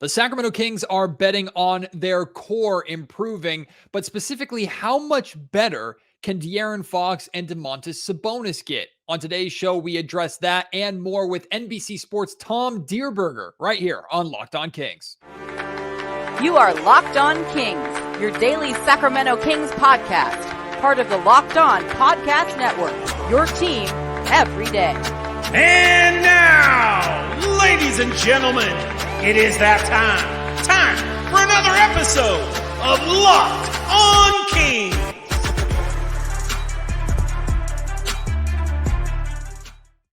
The Sacramento Kings are betting on their core improving, but specifically, how much better can De'Aaron Fox and Domantas Sabonis get? On today's show, we address that and more with NBC Sports Tom Dierberger right here on Locked On Kings. You are Locked On Kings, your daily Sacramento Kings podcast, part of the Locked On Podcast Network, your team every day. And now, ladies and gentlemen, it is that time for another episode of Locked On Kings.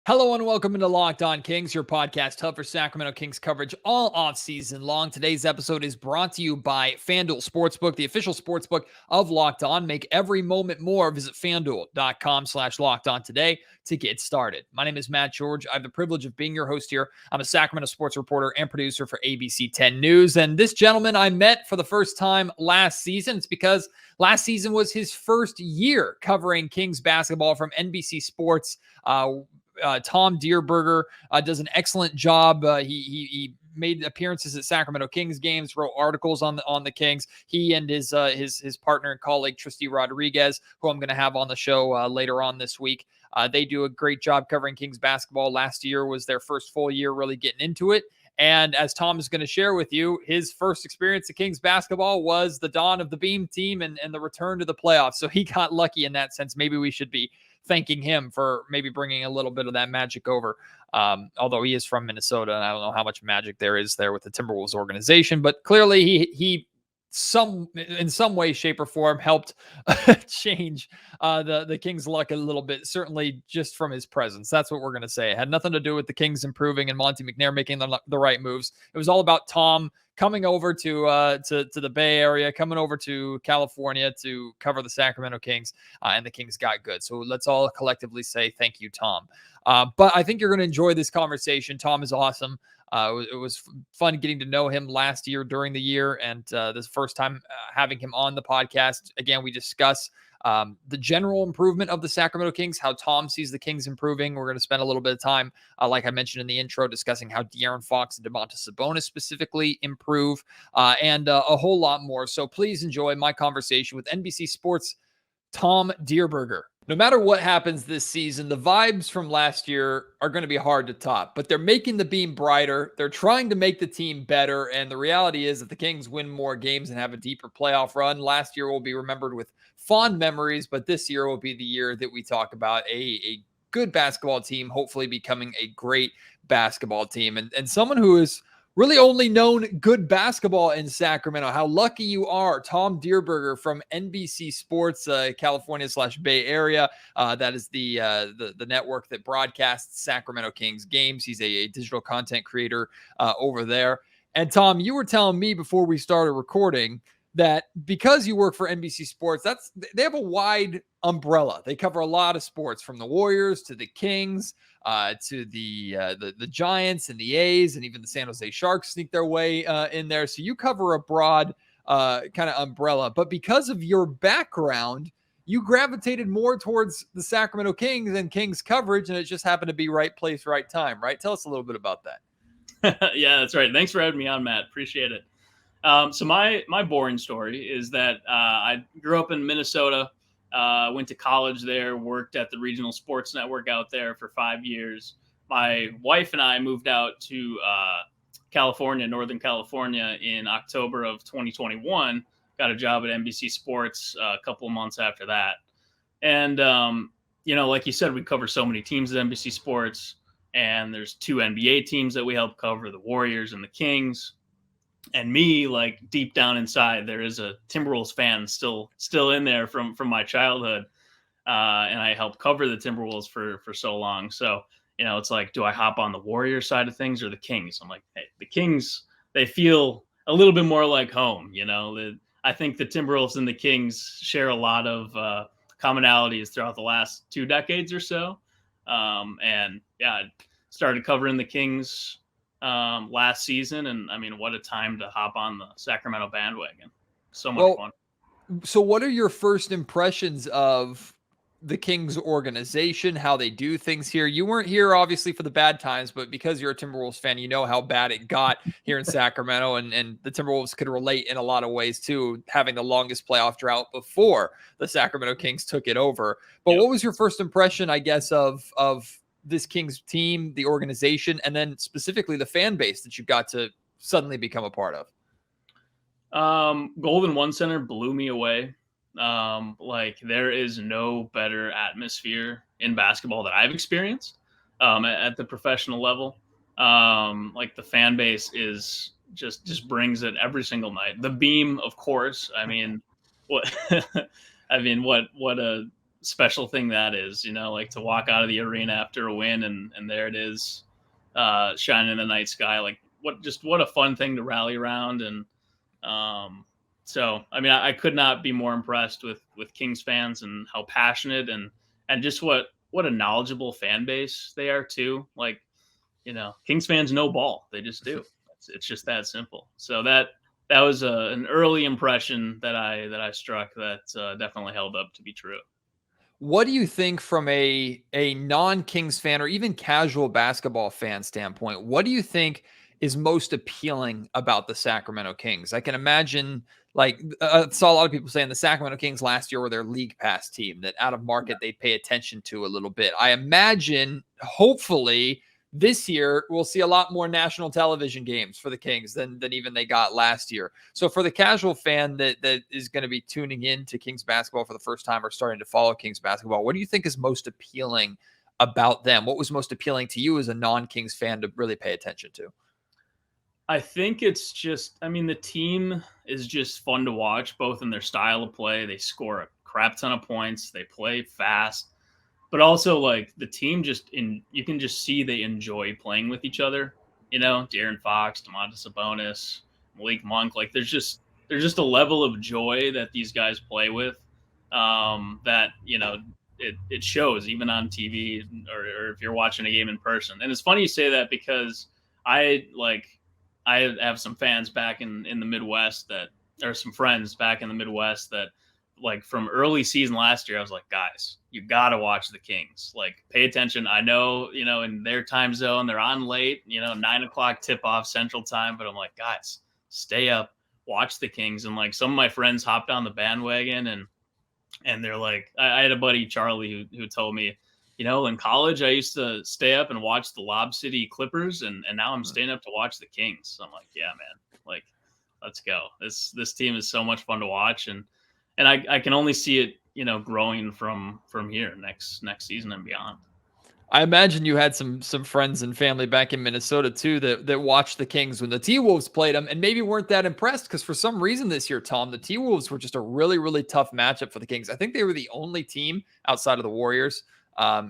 Hello and welcome into Locked On Kings, your podcast hub for Sacramento Kings coverage all off-season long. Today's episode is brought to you by FanDuel Sportsbook, the official sportsbook of Locked On. Make every moment more. Visit FanDuel.com/LockedOn today to get started. My name is Matt George. I have the privilege of being your host here. I'm a Sacramento sports reporter and producer for ABC 10 News. And this gentleman I met for the first time last season. It's because last season was his first year covering Kings basketball from NBC Sports. Tom Dierberger does an excellent job. He made appearances at Sacramento Kings games, wrote articles on the Kings. He and his partner and colleague Tristy Rodriguez, who I'm going to have on the show later on this week, they do a great job covering Kings basketball. Last year was their first full year really getting into it. And as Tom is going to share with you, his first experience at Kings basketball was the dawn of the Beam team and the return to the playoffs. So he got lucky in that sense. Maybe we should be thanking him for maybe bringing a little bit of that magic over. Although he is from Minnesota, and I don't know how much magic there is there with the Timberwolves organization, but clearly he in some way, shape, or form helped change the Kings' luck a little bit, certainly just from his presence. That's what we're going to say. It had nothing to do with the Kings improving and Monty McNair making the right moves. It was all about Tom coming over to the Bay Area, coming over to California to cover the Sacramento Kings, and the Kings got good. So let's all collectively say thank you, Tom. But I think you're going to enjoy this conversation. Tom is awesome. It was fun getting to know him last year during the year, and this first time having him on the podcast. Again, we discuss the general improvement of the Sacramento Kings, how Tom sees the Kings improving. We're going to spend a little bit of time, like I mentioned in the intro, discussing how De'Aaron Fox and Domantas Sabonis specifically improve, and a whole lot more. So please enjoy my conversation with NBC Sports' Tom Dierberger. No matter what happens this season, the vibes from last year are going to be hard to top, but they're making the beam brighter. They're trying to make the team better. And the reality is that the Kings win more games and have a deeper playoff run. Last year will be remembered with fond memories, but this year will be the year that we talk about a good basketball team, hopefully becoming a great basketball team. And someone who is really only known good basketball in Sacramento. How lucky you are. Tom Dierberger from NBC Sports, California/Bay Area. That is the network that broadcasts Sacramento Kings games. He's a digital content creator over there. And Tom, you were telling me before we started recording that because you work for NBC Sports, they have a wide umbrella. They cover a lot of sports, from the Warriors to the Kings, to the Giants and the A's, and even the San Jose Sharks sneak their way in there. So you cover a broad kind of umbrella. But because of your background, you gravitated more towards the Sacramento Kings and Kings coverage, and it just happened to be right place, right time, right? Tell us a little bit about that. Yeah, that's right. Thanks for having me on, Matt. Appreciate it. So my boring story is that I grew up in Minnesota, went to college there, worked at the regional sports network out there for 5 years. My wife and I moved out to California, Northern California, in October of 2021, got a job at NBC Sports a couple of months after that. And, like you said, we cover so many teams at NBC Sports, and there's 2 NBA teams that we help cover, the Warriors and the Kings. And me, like, deep down inside, there is a Timberwolves fan still in there from my childhood. And I helped cover the Timberwolves for so long. So, it's like, do I hop on the Warrior side of things or the Kings? I'm like, hey, the Kings, they feel a little bit more like home. I think the Timberwolves and the Kings share a lot of commonalities throughout the last 2 decades or so. And yeah, I started covering the Kings last season, and I mean, what a time to hop on the Sacramento bandwagon. So much fun. So what are your first impressions of the Kings organization, how they do things here. You weren't here obviously for the bad times, but because you're a Timberwolves fan, you know how bad it got here in Sacramento, and the Timberwolves could relate in a lot of ways too, having the longest playoff drought before the Sacramento Kings took it over. But Yep. what was your first impression, I guess, of this Kings team, the organization, and then specifically the fan base that you got to suddenly become a part of? Golden One Center blew me away. Like there is no better atmosphere in basketball that I've experienced at the professional level. Like the fan base is just brings it every single night. The Beam, of course. I mean, what what a special thing that is, like to walk out of the arena after a win and there it is, shining in the night sky. Like what a fun thing to rally around. And so, I mean, I could not be more impressed with Kings fans and how passionate and just what a knowledgeable fan base they are too. Like, Kings fans know ball. They just do. It's just that simple. So that was an early impression that I struck that definitely held up to be true. What do you think from a non-Kings fan or even casual basketball fan standpoint? What do you think is most appealing about the Sacramento Kings? I can imagine, like, saw a lot of people saying the Sacramento Kings last year were their league pass team, that out of market they'd pay attention to a little bit. I imagine, hopefully, this year we'll see a lot more national television games for the Kings than even they got last year. So for the casual fan that is going to be tuning in to Kings basketball for the first time or starting to follow Kings basketball, what do you think is most appealing about them? What was most appealing to you as a non-Kings fan to really pay attention to? I think it's just, I mean, the team is just fun to watch, both in their style of play. They score a crap ton of points. They play fast, but also like the team you can just see they enjoy playing with each other. De'Aaron Fox, Domantas Sabonis, Malik Monk. Like there's just a level of joy that these guys play with that, it shows even on TV or if you're watching a game in person. And it's funny you say that because I have some fans back in the Midwest some friends back in the Midwest that like from early season last year, I was like, guys, you got to watch the Kings, like pay attention. I know, in their time zone, they're on late, 9:00 tip off Central Time, but I'm like, guys, stay up, watch the Kings. And like some of my friends hopped on the bandwagon and they're like, I had a buddy, Charlie, who told me, in college, I used to stay up and watch the Lob City Clippers, and now I'm staying up to watch the Kings. So I'm like, yeah, man, like, let's go. This team is so much fun to watch, and I can only see it, growing from here next season and beyond. I imagine you had some friends and family back in Minnesota too that watched the Kings when the T-Wolves played them and maybe weren't that impressed because for some reason this year, Tom, the T-Wolves were just a really, really tough matchup for the Kings. I think they were the only team outside of the Warriors,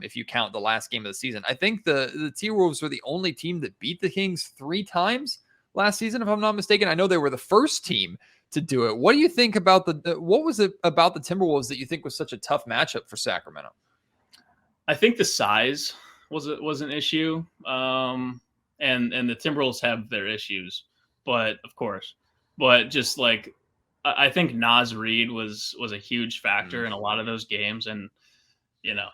if you count the last game of the season. I think the T-Wolves were the only team that beat the Kings 3 times last season, if I'm not mistaken. I know they were the first team to do it. What do you think about what was it about the Timberwolves that you think was such a tough matchup for Sacramento? I think the size was an issue, and the Timberwolves have their issues, but just like I think Naz Reid was a huge factor in a lot of those games, and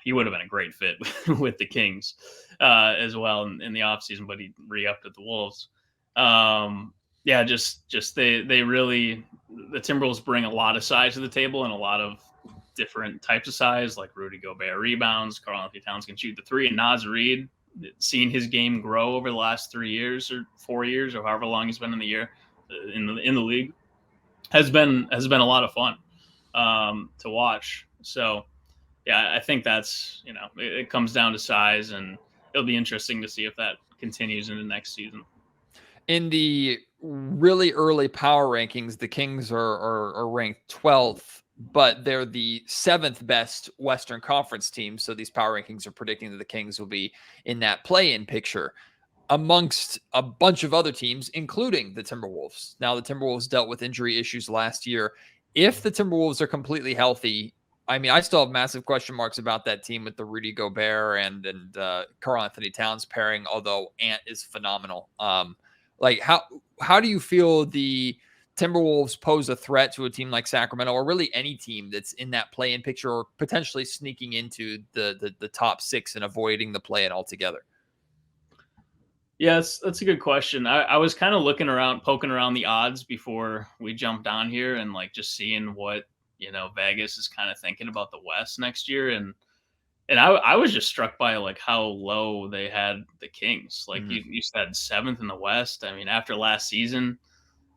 he would have been a great fit with the Kings as well in the offseason, but he re-upped at the Wolves. They really, the Timberwolves bring a lot of size to the table and a lot of different types of size, like Rudy Gobert rebounds, Karl-Anthony Towns can shoot the 3, and Naz Reid, seeing his game grow over the last 3 years or 4 years or however long he's been in the league has been a lot of fun to watch. So yeah, I think that's, it comes down to size, and it'll be interesting to see if that continues into next season. In the really early power rankings, the Kings are ranked 12th, but they're the 7th best Western Conference team. So these power rankings are predicting that the Kings will be in that play-in picture amongst a bunch of other teams, including the Timberwolves. Now, the Timberwolves dealt with injury issues last year. If the Timberwolves are completely healthy, I mean, I still have massive question marks about that team with the Rudy Gobert and Karl-Anthony Towns pairing, although Ant is phenomenal. Like how do you feel the Timberwolves pose a threat to a team like Sacramento, or really any team that's in that play-in picture, or potentially sneaking into the top 6 and avoiding the play-in altogether? Yeah, that's a good question. I was kind of looking around, poking around the odds before we jumped on here, and like just seeing what Vegas is kind of thinking about the West next year, and I was just struck by like how low they had the Kings. Like you said, 7th in the West. I mean, after last season,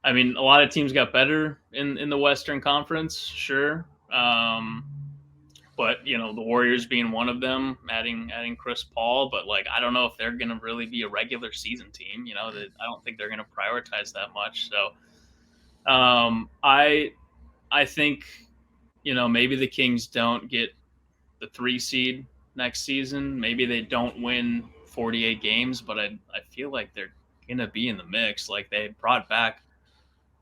I mean, a lot of teams got better in the Western Conference, sure. But the Warriors being one of them, adding Chris Paul, but like I don't know if they're going to really be a regular season team. That I don't think they're going to prioritize that much. So I think maybe the Kings don't get the 3 seed next season. Maybe they don't win 48 games, but I feel like they're going to be in the mix. Like they brought back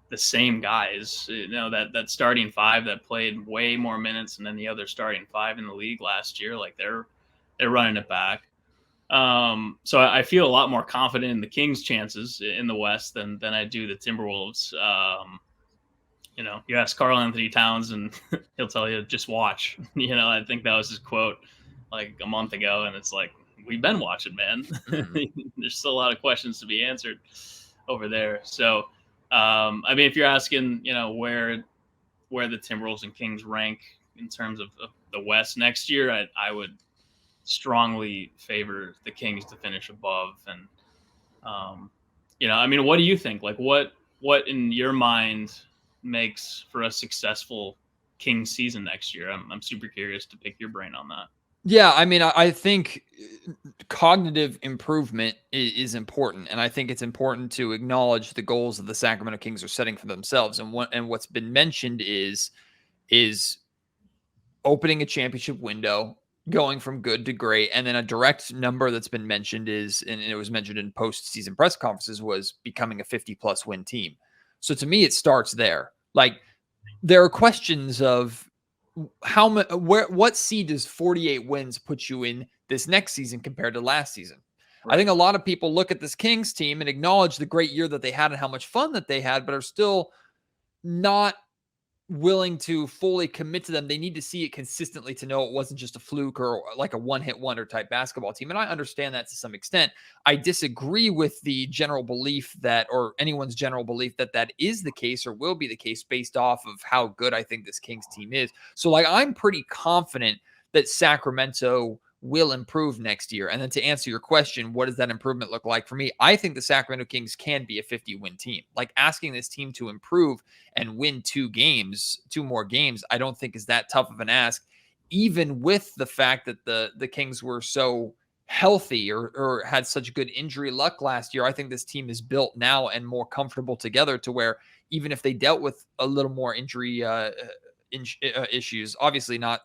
the same guys, that starting 5 that played way more minutes than the other starting 5 in the league last year. Like they're running it back. So I feel a lot more confident in the Kings' chances in the West than I do the Timberwolves. You ask Karl Anthony Towns and he'll tell you, just watch. I think that was his quote like a month ago. And it's like, we've been watching, man. There's still a lot of questions to be answered over there. So, I mean, if you're asking, where the Timberwolves and Kings rank in terms of the West next year, I would strongly favor the Kings to finish above. And, I mean, what do you think? Like what in your mind makes for a successful Kings season next year? I'm super curious to pick your brain on that. Yeah, I mean, I think cognitive improvement is important, and I think it's important to acknowledge the goals that the Sacramento Kings are setting for themselves. And what's been mentioned is opening a championship window, going from good to great, and then a direct number that's been mentioned is, and it was mentioned in postseason press conferences, was becoming a 50-plus win team. So to me, it starts there. Like there are questions of what seed does 48 wins put you in this next season compared to last season? Right. I think a lot of people look at this Kings team and acknowledge the great year that they had and how much fun that they had, but are still not willing to fully commit to them. They need to see it consistently to know it wasn't just a fluke or like a one-hit wonder type basketball team. And I understand that to some extent. I disagree with the general belief that, or anyone's general belief that is the case or will be the case based off of how good I think this Kings team is. So like, I'm pretty confident that Sacramento will improve next year. And then to answer your question, what does that improvement look like for me? I think the Sacramento Kings can be a 50-win team. Like asking this team to improve and win 2 more games, I don't think is that tough of an ask, even with the fact that the Kings were so healthy or had such good injury luck last year. I think this team is built now and more comfortable together to where even if they dealt with a little more injury issues, obviously not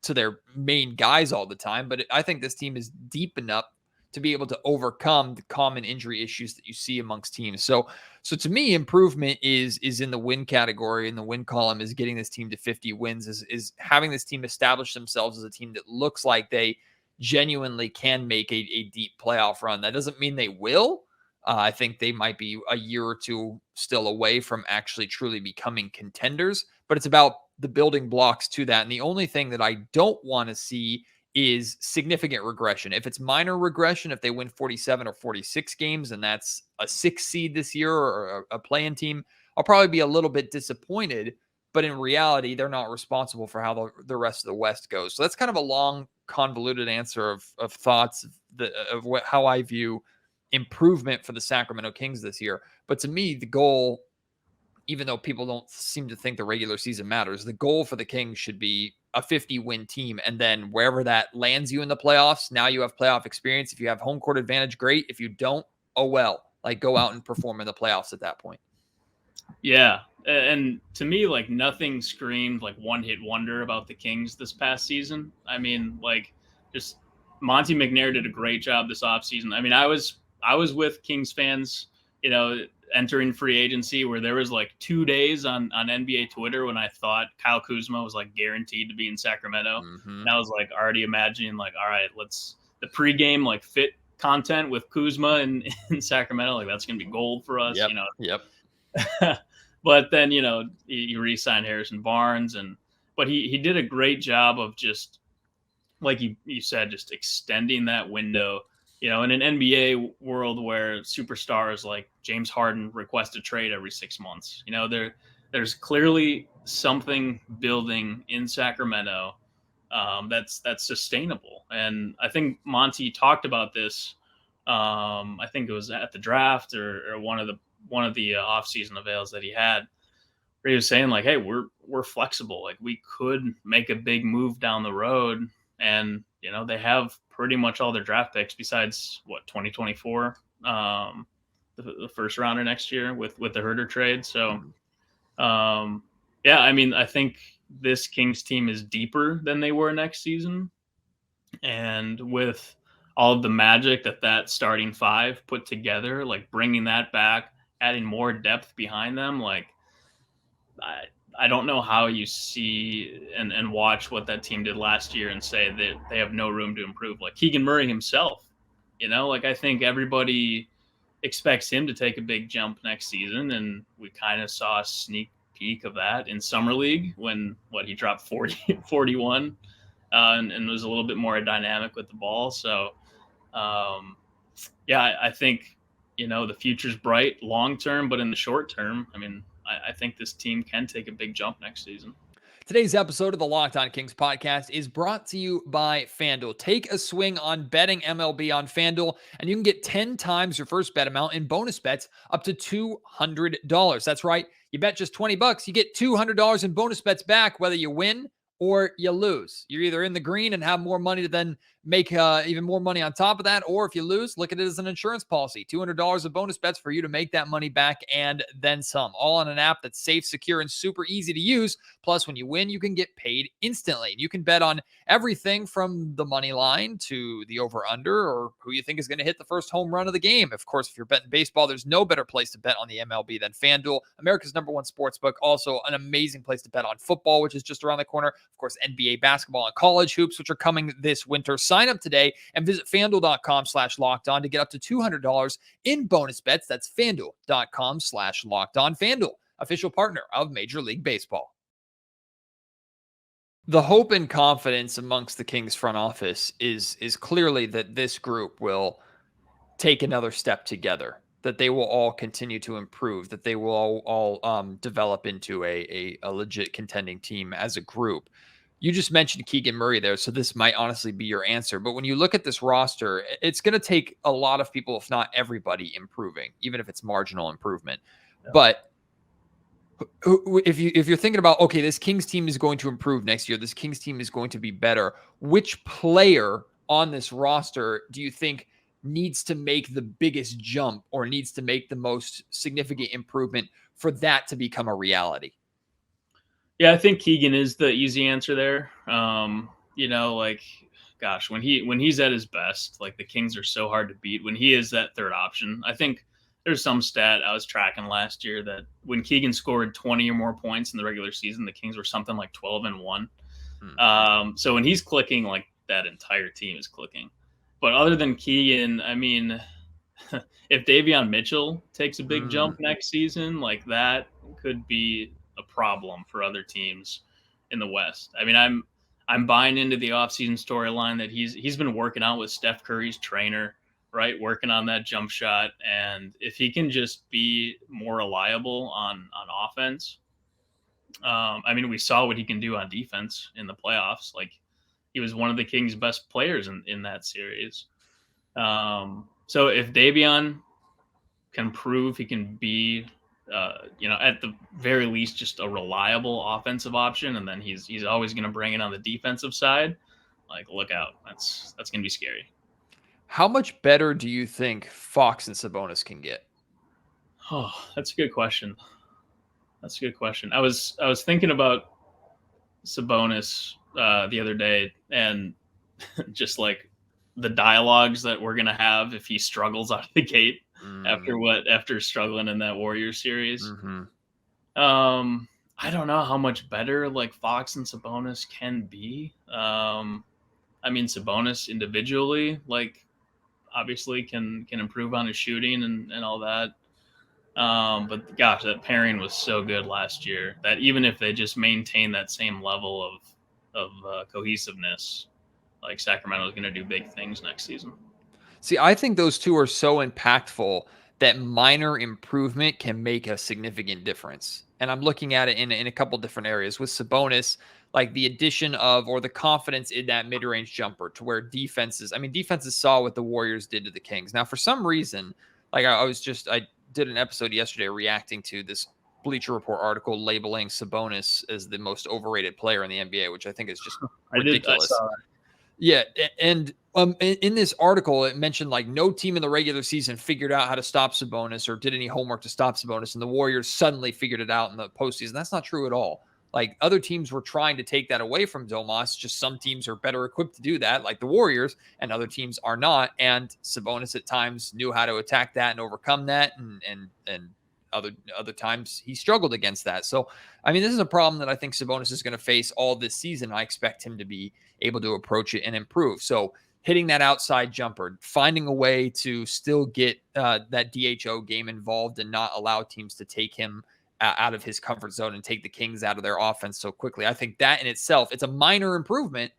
to their main guys all the time, but I think this team is deep enough to be able to overcome the common injury issues that you see amongst teams. So to me, improvement is in the win category, in the win column, is getting this team to 50 wins, is having this team establish themselves as a team that looks like they genuinely can make a deep playoff run. That doesn't mean they will. I think they might be a year or two still away from actually truly becoming contenders, but it's about the building blocks to that. And the only thing that I don't want to see is significant regression. If it's minor regression, if they win 47 or 46 games and that's a 6 seed this year or a play-in team, I'll probably be a little bit disappointed. But in reality, they're not responsible for how the rest of the West goes. So that's kind of a long, convoluted answer of thoughts of how I view improvement for the Sacramento Kings this year. But to me, the goal, even though people don't seem to think the regular season matters, the goal for the Kings should be a 50-win team. And then wherever that lands you in the playoffs, now you have playoff experience. If you have home court advantage, great. If you don't, oh well. Like, go out and perform in the playoffs at that point. Yeah. And to me, like, nothing screamed like one-hit wonder about the Kings this past season. I mean, like, just Monty McNair did a great job this offseason. I mean, I was with Kings fans, entering free agency, where there was like 2 days on NBA Twitter when I thought Kyle Kuzma was like guaranteed to be in Sacramento. Mm-hmm. And I was like already imagining like, all right, the pregame like fit content with Kuzma in Sacramento, like that's going to be gold for us, Yep. But then, he re-signed Harrison Barnes, but he did a great job of just, like you said, just extending that window. In an NBA world where superstars like James Harden request a trade every 6 months, there's clearly something building in Sacramento that's sustainable. And I think Monty talked about this. I think it was at the draft or one of the off-season avails that he had, where he was saying like, "Hey, we're flexible. Like we could make a big move down the road, and they have pretty much all their draft picks besides 2024, the first rounder next year with the Herder trade." So, yeah, I mean, I think this Kings team is deeper than they were next season, and with all of the magic that starting five put together, like bringing that back, adding more depth behind them, like I don't know how you see and watch what that team did last year and say that they have no room to improve. Like Keegan Murray himself, like I think everybody expects him to take a big jump next season, and we kind of saw a sneak peek of that in Summer League when he dropped 41 and was a little bit more dynamic with the ball. So yeah, I think the future's bright long term, but in the short term, I mean, I think this team can take a big jump next season. Today's episode of the Locked On Kings podcast is brought to you by FanDuel. Take a swing on betting MLB on FanDuel, and you can get 10 times your first bet amount in bonus bets up to $200. That's right. You bet just $20, you get $200 in bonus bets back, whether you win or you lose. You're either in the green and have more money to then make even more money on top of that, or if you lose, look at it as an insurance policy. $200 of bonus bets for you to make that money back and then some. All on an app that's safe, secure, and super easy to use. Plus, when you win, you can get paid instantly. You can bet on everything from the money line to the over-under or who you think is going to hit the first home run of the game. Of course, if you're betting baseball, there's no better place to bet on the MLB than FanDuel, America's #1 sportsbook. Also, an amazing place to bet on football, which is just around the corner. Of course, NBA basketball and college hoops, which are coming this winter. Sign up today and visit FanDuel.com/lockedon to get up to $200 in bonus bets. That's FanDuel.com/lockedon. FanDuel, official partner of Major League Baseball. The hope and confidence amongst the Kings front office is clearly that this group will take another step together, that they will all continue to improve, that they will all develop into a legit contending team as a group. You just mentioned Keegan Murray there, so this might honestly be your answer. But when you look at this roster, it's going to take a lot of people, if not everybody, improving, even if it's marginal improvement. Yeah. But if you're thinking about, okay, this Kings team is going to improve next year, this Kings team is going to be better, which player on this roster do you think needs to make the biggest jump or needs to make the most significant improvement for that to become a reality? Yeah, I think Keegan is the easy answer there. Like, gosh, when he's at his best, like the Kings are so hard to beat when he is that third option. I think there's some stat I was tracking last year that when Keegan scored 20 or more points in the regular season, the Kings were something like 12-1. So when he's clicking, like that entire team is clicking. But other than Keegan, I mean, if Davion Mitchell takes a big jump next season, like that could be a problem for other teams in the West. I mean, I'm buying into the offseason storyline that he's been working out with Steph Curry's trainer, right? Working on that jump shot. And if he can just be more reliable on offense, I mean, we saw what he can do on defense in the playoffs. Like he was one of the Kings' best players in that series. So if Davion can prove he can be, at the very least, just a reliable offensive option, and then he's always going to bring it on the defensive side, like look out. That's going to be scary. How much better do you think Fox and Sabonis can get? Oh, that's a good question. I was thinking about Sabonis the other day, and just like the dialogues that we're gonna have if he struggles out of the gate after struggling in that Warriors series. I don't know how much better like Fox and Sabonis can be. I mean, Sabonis individually, like obviously can improve on his shooting and all that. But gosh, that pairing was so good last year that even if they just maintain that same level of cohesiveness, like Sacramento is going to do big things next season. See, I think those two are so impactful that minor improvement can make a significant difference. And I'm looking at it in a couple different areas. With Sabonis, like the addition of or the confidence in that mid-range jumper to where defenses saw what the Warriors did to the Kings. Now, for some reason, like I did an episode yesterday reacting to this Bleacher Report article labeling Sabonis as the most overrated player in the NBA, which I think is just ridiculous. I saw that. Yeah, and in this article, it mentioned like no team in the regular season figured out how to stop Sabonis or did any homework to stop Sabonis, and the Warriors suddenly figured it out in the postseason. That's not true at all. Like other teams were trying to take that away from Domas. Just some teams are better equipped to do that, like the Warriors, and other teams are not. And Sabonis at times knew how to attack that and overcome that, and other times he struggled against that. So, I mean, this is a problem that I think Sabonis is going to face all this season. I expect him to be able to approach it and improve. So hitting that outside jumper, finding a way to still get that DHO game involved and not allow teams to take him out of his comfort zone and take the Kings out of their offense so quickly. I think that in itself, it's a minor improvement,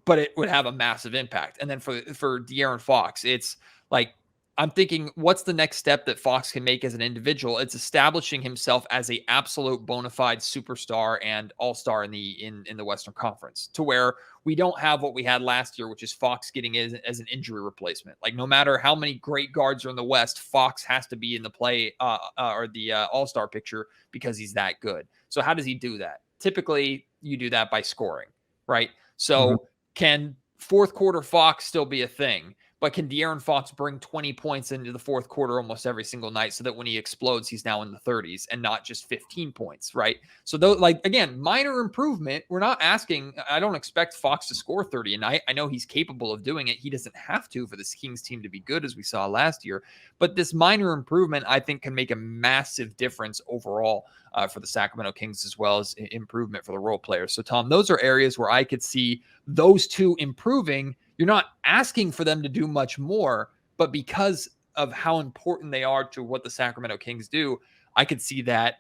but it would have a massive impact. And then for De'Aaron Fox, it's like, I'm thinking, what's the next step that Fox can make as an individual? It's establishing himself as a absolute bona fide superstar and all-star in the Western Conference, to where we don't have what we had last year, which is Fox getting as an injury replacement. Like no matter how many great guards are in the West, Fox has to be in the play or the all-star picture because he's that good. So how does he do that? Typically, you do that by scoring, right? So can fourth quarter Fox still be a thing? But can De'Aaron Fox bring 20 points into the fourth quarter almost every single night so that when he explodes, he's now in the 30s and not just 15 points, right? So, though, like, again, minor improvement. We're not asking, I don't expect Fox to score 30 a night. I know he's capable of doing it. He doesn't have to for this Kings team to be good, as we saw last year. But this minor improvement, I think, can make a massive difference overall for the Sacramento Kings, as well as improvement for the role players. So, Tom, those are areas where I could see those two improving. You're not asking for them to do much more, but because of how important they are to what the Sacramento Kings do, I could see that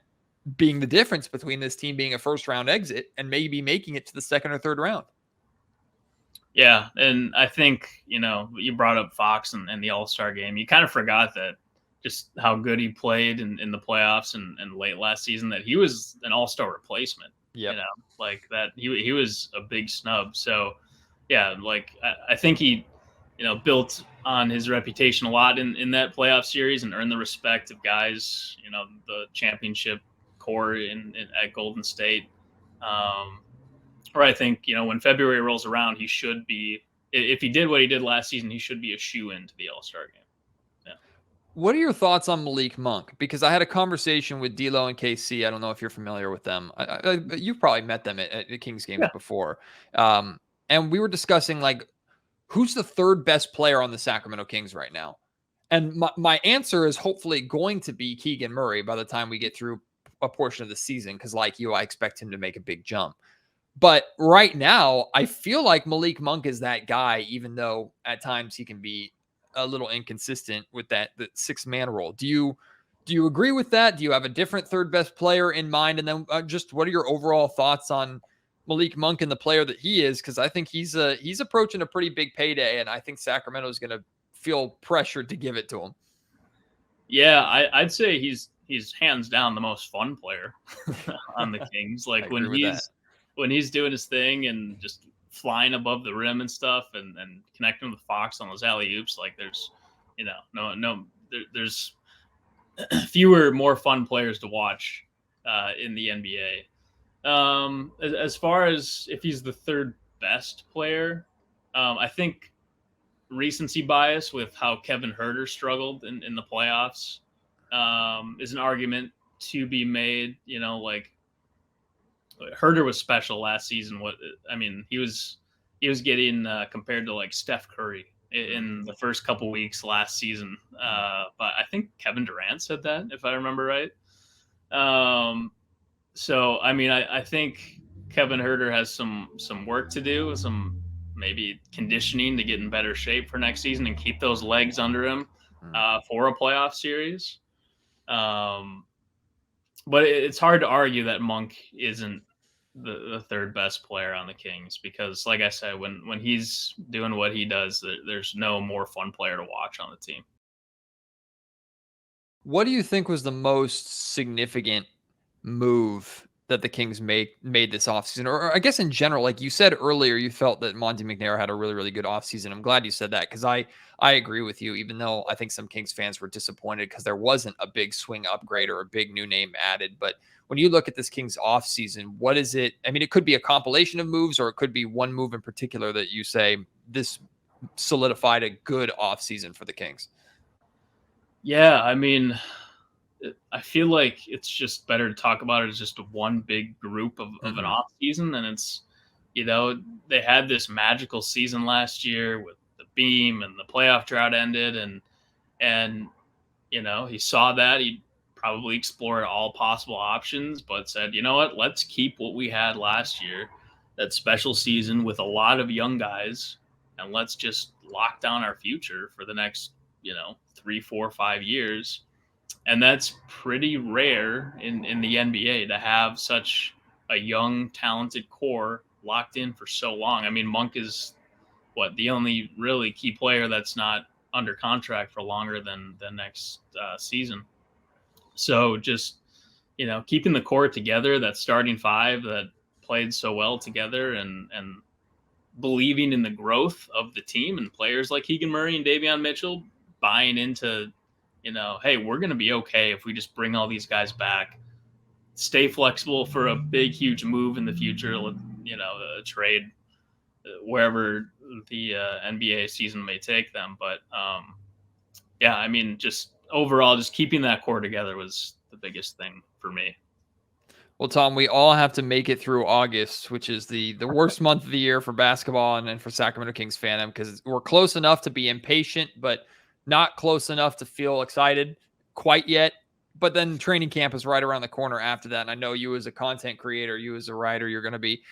being the difference between this team being a first round exit and maybe making it to the second or third round. Yeah. And I think, you brought up Fox and the All-Star game. You kind of forgot that just how good he played in the playoffs and late last season, that he was an All-Star replacement. Yeah. Like that he was a big snub. So, yeah, like I think he, built on his reputation a lot in that playoff series and earned the respect of guys, the championship core at Golden State. Or I think, when February rolls around, he should be, if he did what he did last season, he should be a shoe-in to the All-Star game. Yeah. What are your thoughts on Malik Monk? Because I had a conversation with D'Lo and KC. I don't know if you're familiar with them. You've probably met them at the Kings games before. And we were discussing, like, who's the third best player on the Sacramento Kings right now? And my answer is hopefully going to be Keegan Murray by the time we get through a portion of the season, because like you, I expect him to make a big jump. But right now, I feel like Malik Monk is that guy, even though at times he can be a little inconsistent with the six-man role. Do you agree with that? Do you have a different third best player in mind? And then just what are your overall thoughts on Malik Monk and the player that he is? Because I think he's approaching a pretty big payday, and I think Sacramento is going to feel pressured to give it to him. Yeah, I'd say he's hands down the most fun player on the Kings. Like when he's doing his thing and just flying above the rim and stuff, and connecting with Fox on those alley-oops, like there's there's fewer more fun players to watch in the NBA. As far as if he's the third best player, I think recency bias with how Kevin Huerter struggled in the playoffs is an argument to be made. Like Huerter was special last season. He was getting compared to like Steph Curry in the first couple weeks last season. But I think Kevin Durant said that, if I remember right. So, I think Kevin Huerter has some work to do, some maybe conditioning to get in better shape for next season and keep those legs under him for a playoff series. But it's hard to argue that Monk isn't the third best player on the Kings because, like I said, when he's doing what he does, there's no more fun player to watch on the team. What do you think was the most significant move that the Kings made this offseason? Or I guess in general, like you said earlier, you felt that Monte McNair had a really, really good offseason. I'm glad you said that because I agree with you, even though I think some Kings fans were disappointed because there wasn't a big swing upgrade or a big new name added. But when you look at this Kings offseason, what is it? I mean, it could be a compilation of moves or it could be one move in particular that you say this solidified a good offseason for the Kings. Yeah, I mean, I feel like it's just better to talk about it as just one big group of an off season. And it's, they had this magical season last year with the beam and the playoff drought ended. And, he saw that he probably explored all possible options, but said, you know what, let's keep what we had last year, that special season with a lot of young guys. And let's just lock down our future for the next, 3, 4, 5 years. And that's pretty rare in the NBA to have such a young, talented core locked in for so long. I mean, Monk is the only really key player that's not under contract for longer than next season. So just, keeping the core together, that starting five that played so well together and believing in the growth of the team and players like Keegan Murray and Davion Mitchell buying into, hey, we're going to be okay if we just bring all these guys back, stay flexible for a big, huge move in the future, a trade wherever the NBA season may take them. But yeah, I mean, just overall, just keeping that core together was the biggest thing for me. Well, Tom, we all have to make it through August, which is the worst month of the year for basketball and for Sacramento Kings fandom, because we're close enough to be impatient, but not close enough to feel excited quite yet. But then training camp is right around the corner after that. And I know you as a content creator, you as a writer, you're going to be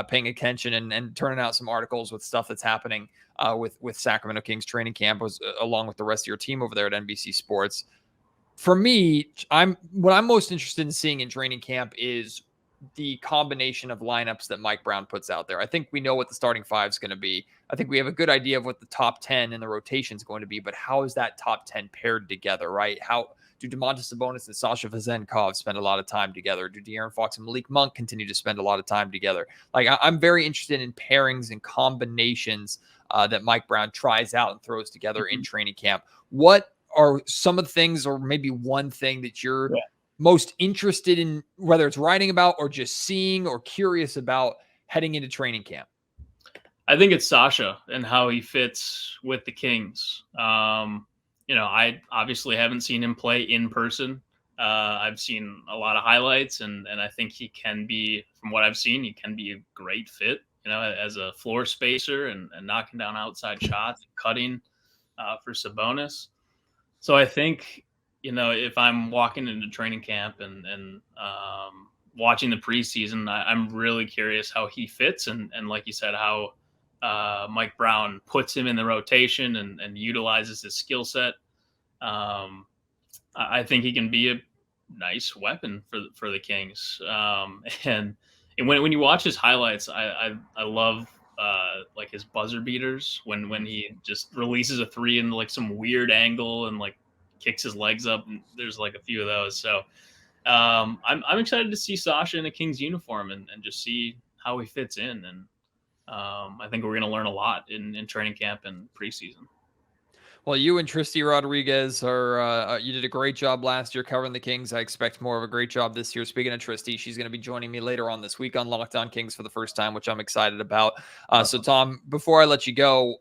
paying attention and turning out some articles with stuff that's happening with Sacramento Kings training camp, along with the rest of your team over there at NBC Sports. For me, what I'm most interested in seeing in training camp is the combination of lineups that Mike Brown puts out there. I think we know what the starting five is going to be. I think we have a good idea of what the top 10 in the rotation is going to be, but how is that top 10 paired together, right? How do Domantas Sabonis and Sasha Vezenkov spend a lot of time together? Do De'Aaron Fox and Malik Monk continue to spend a lot of time together? Like, I'm very interested in pairings and combinations that Mike Brown tries out and throws together in training camp. What are some of the things, or maybe one thing that you're most interested in, whether it's writing about or just seeing or curious about heading into training camp? I think it's Sasha and how he fits with the Kings. I obviously haven't seen him play in person. I've seen a lot of highlights, and I think he can be, from what I've seen, he can be a great fit, as a floor spacer and knocking down outside shots, cutting for Sabonis. So I think, if I'm walking into training camp and watching the preseason, I'm really curious how he fits. And like you said, how Mike Brown puts him in the rotation and utilizes his skill set. I think he can be a nice weapon for the Kings. And when you watch his highlights, I love like his buzzer beaters when he just releases a three in like some weird angle and like kicks his legs up. And there's like a few of those. So I'm excited to see Sasha in a Kings uniform and just see how he fits in. And I think we're going to learn a lot in training camp and preseason. Well, you and Tristy Rodriguez you did a great job last year covering the Kings. I expect more of a great job this year. Speaking of Tristy, she's going to be joining me later on this week on Locked On Kings for the first time, which I'm excited about. So Tom, before I let you go,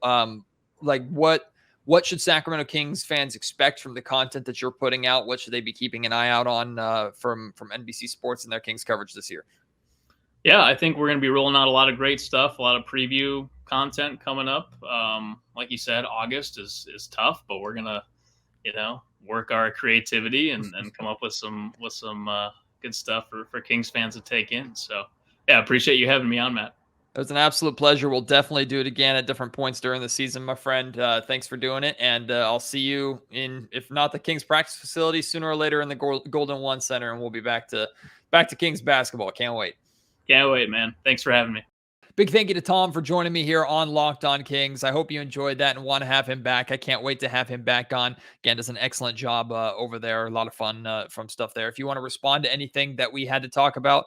what should Sacramento Kings fans expect from the content that you're putting out? What should they be keeping an eye out on from NBC Sports and their Kings coverage this year? Yeah, I think we're going to be rolling out a lot of great stuff, a lot of preview content coming up. Like you said, August is tough, but we're going to, work our creativity and come up with some good stuff for Kings fans to take in. So yeah, appreciate you having me on, Matt. It was an absolute pleasure. We'll definitely do it again at different points during the season, my friend. Thanks for doing it. And I'll see you in, if not the Kings practice facility, sooner or later in the Golden One Center. And we'll be back to Kings basketball. Can't wait. Can't wait, man. Thanks for having me. Big thank you to Tom for joining me here on Locked On Kings. I hope you enjoyed that and want to have him back. I can't wait to have him back on. Again, does an excellent job over there. A lot of fun from stuff there. If you want to respond to anything that we had to talk about,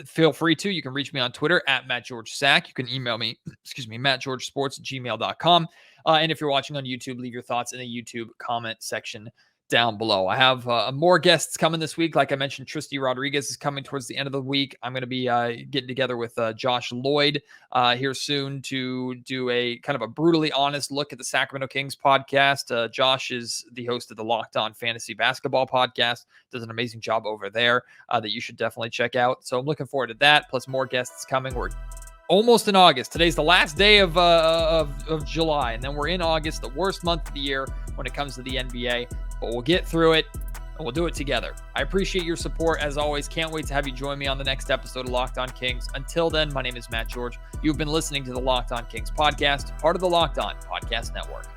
feel free to. You can reach me on Twitter at MattGeorgeSack. You can email me, MattGeorgeSports@gmail.com. And if you're watching on YouTube, leave your thoughts in the YouTube comment section down below. I have more guests coming this week. Like I mentioned, Tristy Rodriguez is coming towards the end of the week. I'm going to be getting together with Josh Lloyd here soon to do a kind of a brutally honest look at the Sacramento Kings podcast. Josh is the host of the Locked On Fantasy Basketball podcast. Does an amazing job over there that you should definitely check out. So I'm looking forward to that, plus more guests coming. We're almost in August. Today's the last day of July, and then we're in August, the worst month of the year when it comes to the NBA. But we'll get through it, and we'll do it together. I appreciate your support, as always. Can't wait to have you join me on the next episode of Locked On Kings. Until then, my name is Matt George. You've been listening to the Locked On Kings podcast, part of the Locked On Podcast Network.